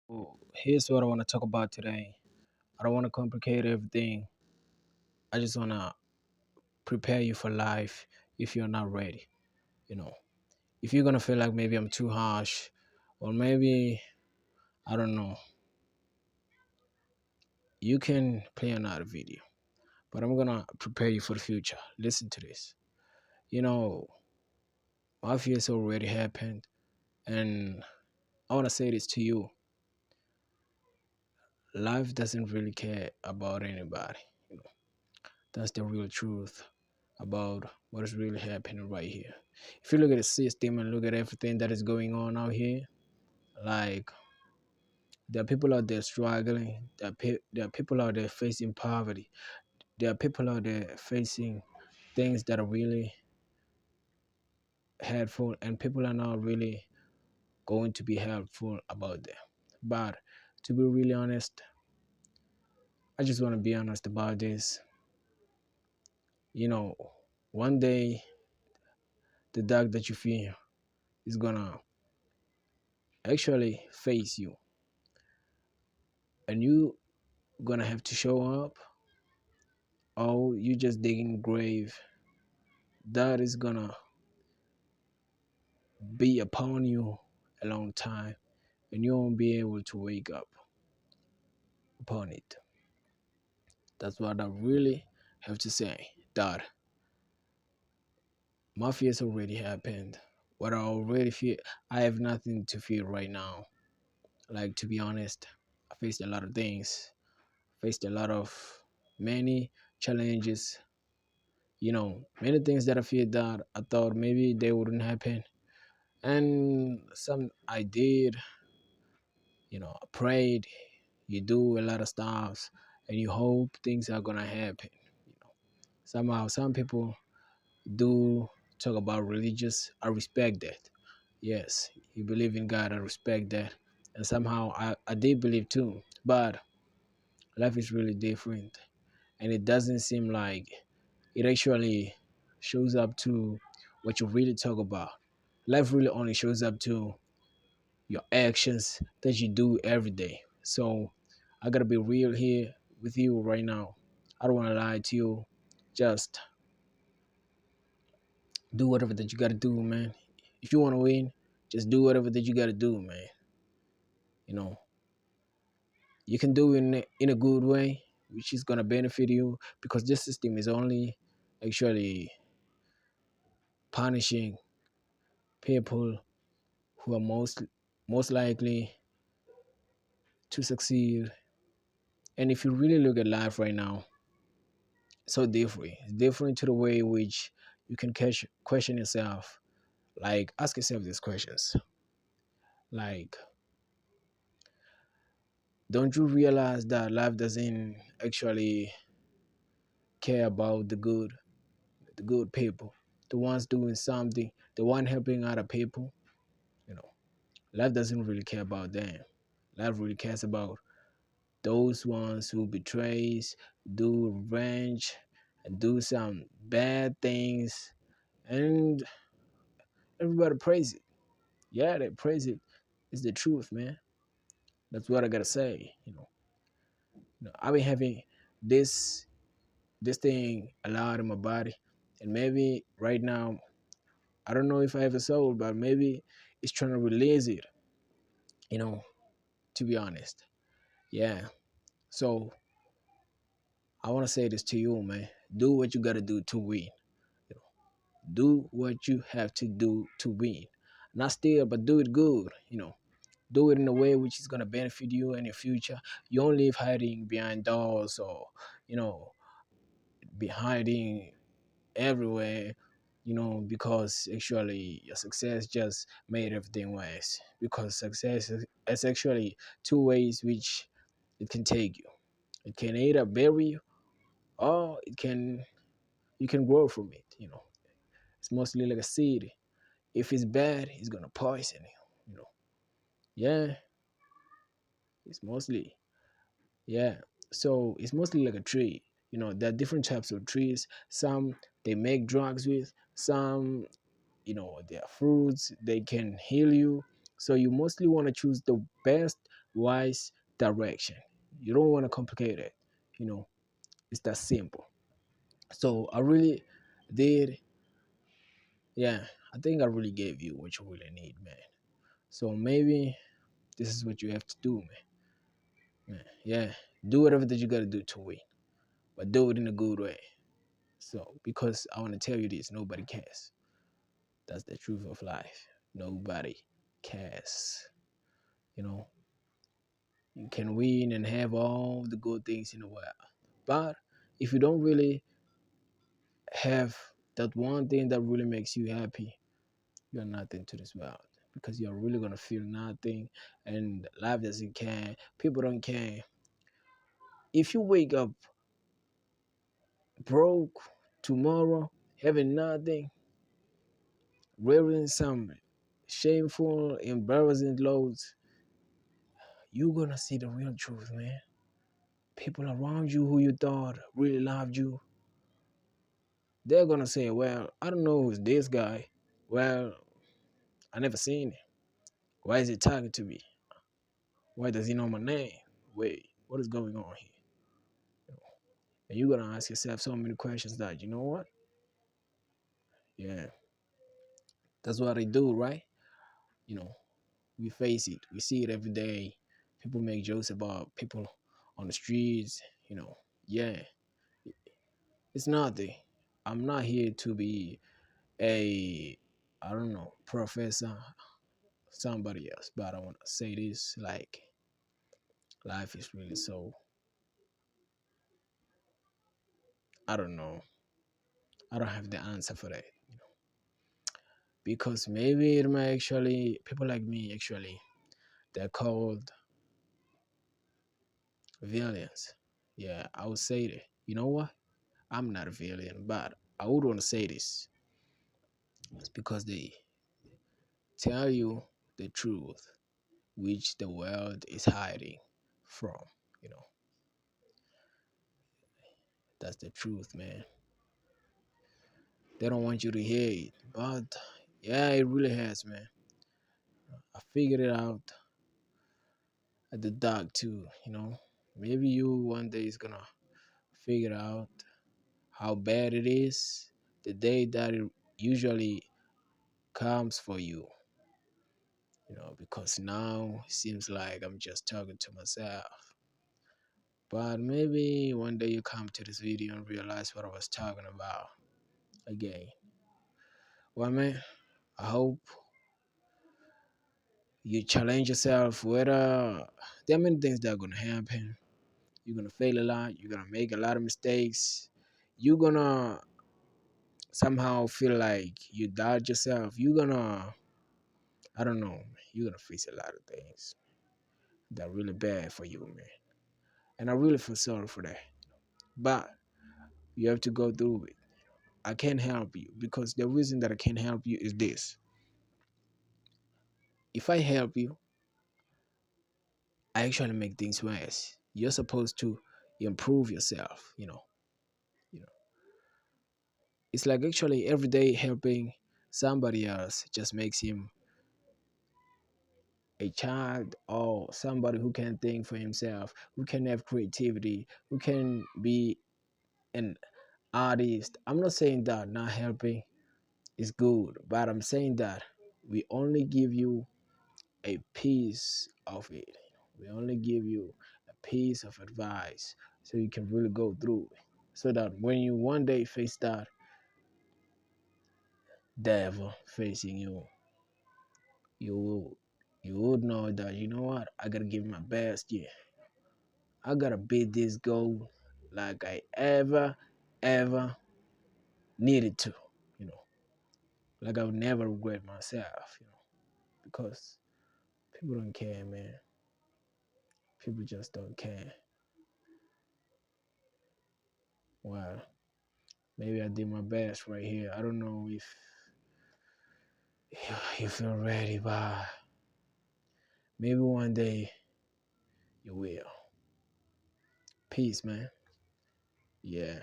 Well, here's what I want to talk about today. I don't want to complicate everything. I just want to prepare you for life if you're not ready. You know, if you're going to feel like maybe I'm too harsh, or maybe, I don't know, you can play another video. But I'm going to prepare you for the future. Listen to this. You know, my fears already happened. And I want to say this to you. Life doesn't really care about anybody. You know, that's the real truth about what is really happening right here. If you look at the system and look at everything that is going on out here, like there are people out there struggling, there are people out there facing poverty, there are people out there facing things that are really hurtful, and people are not really going to be helpful about them. But to be really honest, I just want to be honest about this. You know, one day the dog that you fear is gonna actually face you, and you gonna have to show up, or you just digging grave that is gonna be upon you a long time, and you won't be able to wake up upon it. That's what I really have to say. That my fears already happened. What I already feel, I have nothing to fear right now. Like, to be honest, I faced a lot of things, faced a lot of many challenges. Many things that I feared that I thought maybe they wouldn't happen, and some I did. I prayed. You do a lot of stuff, and you hope things are gonna happen. Somehow some people do talk about religious. I respect that. Yes, you believe in God. I respect that, and somehow I did believe too. But life is really different, and it doesn't seem like it actually shows up to what you really talk about. Life really only shows up to your actions that you do every day. So I gotta be real here with you right now. I don't wanna lie to you. Just do whatever that you gotta do, man. If you wanna win, just do whatever that you gotta do, man. You know, you can do it in a good way, which is gonna benefit you because this system is only actually punishing people who are most likely to succeed. And if you really look at life right now, so different. It's different to the way in which you can question yourself. Like, ask yourself these questions. Like, don't you realize that life doesn't actually care about the good people, the ones doing something, the one helping other people? You know, life doesn't really care about them. Life really cares about those ones who betrays, do revenge, and do some bad things, and everybody praise it. Yeah, they praise it. It's the truth, man. That's what I gotta say. I've been having this this thing a lot in my body, and maybe right now I don't know if I have a soul, but maybe it's trying to release it. You know, to be honest, yeah. So I want to say this to you, man. Do what you gotta do to win. You know, do what you have to do to win. Not still, but do it good. Do it in a way which is gonna benefit you in your future. You don't live hiding behind doors or you know be hiding everywhere. Because actually your success just made everything worse. Because success is actually two ways which it can take you. It can either bury you or it can you can grow from it. It's mostly like a seed. If it's bad, it's gonna poison you. Yeah, it's mostly. Yeah. So it's mostly like a tree. There are different types of trees. Some they make drugs with, some, they are fruits, they can heal you. So you mostly want to choose the best wise direction. You don't want to complicate it. You know, it's that simple. So I really did, yeah. I think I really gave you what you really need, man. So maybe this is what you have to do, man. Man, yeah, do whatever that you gotta do to win, but do it in a good way. So because I want to tell you this, nobody cares. That's the truth of life. Nobody cares. You know, you can win and have all the good things in the world, but if you don't really have that one thing that really makes you happy, you're nothing to this world because you're really gonna feel nothing, and life doesn't care. People don't care. If you wake up broke tomorrow, having nothing, wearing some shameful, embarrassing clothes, you're gonna see the real truth, man. People around you who you thought really loved you, they're gonna say, well, I don't know who's this guy. Well, I never seen him. Why is he talking to me? Why does he know my name? Wait, what is going on here? And you're gonna ask yourself so many questions that, you know what? Yeah, that's what I do, right? You know, we face it. We see it every day. People make jokes about people on the streets, you know. Yeah, it's nothing. I'm not here to be a, I don't know, professor, somebody else, but I want to say this, like, life is really so, I don't know. I don't have the answer for that. Because maybe it might actually, people like me actually, they're called villains. Yeah, I would say that. You know what? I'm not a villain, but I would want to say this. It's because they tell you the truth, which the world is hiding from. You know, that's the truth, man. They don't want you to hear it, but yeah, it really has, man. I figured it out at the dark too. You know, maybe you one day is gonna figure out how bad it is the day that it usually comes for you. You know, because now it seems like I'm just talking to myself. But maybe one day you come to this video and realize what I was talking about again. Well, man, I hope you challenge yourself. Whether there are many things that are gonna happen, you're gonna fail a lot. You're gonna make a lot of mistakes. You're gonna somehow feel like you doubt yourself. You're gonna, I don't know, you're gonna face a lot of things that are really bad for you, man. And I really feel sorry for that. But you have to go through it. I can't help you because the reason that I can't help you is this. If I help you, I actually make things worse. You're supposed to improve yourself, you know. You know. It's like actually every day helping somebody else just makes him a child or somebody who can think for himself, who can have creativity, who can be an artist. I'm not saying that not helping is good, but I'm saying that we only give you a piece of it. We only give you a piece of advice so you can really go through it. So that when you one day face that devil facing you, you will you would know that you know what, I gotta give my best. Yeah, I gotta beat this goal like I ever needed to. You know, like I would never regret myself. You know, because people don't care, man. People just don't care. Wow. Maybe I did my best right here. I don't know if you feel ready, but maybe one day you will. Peace, man. Yeah.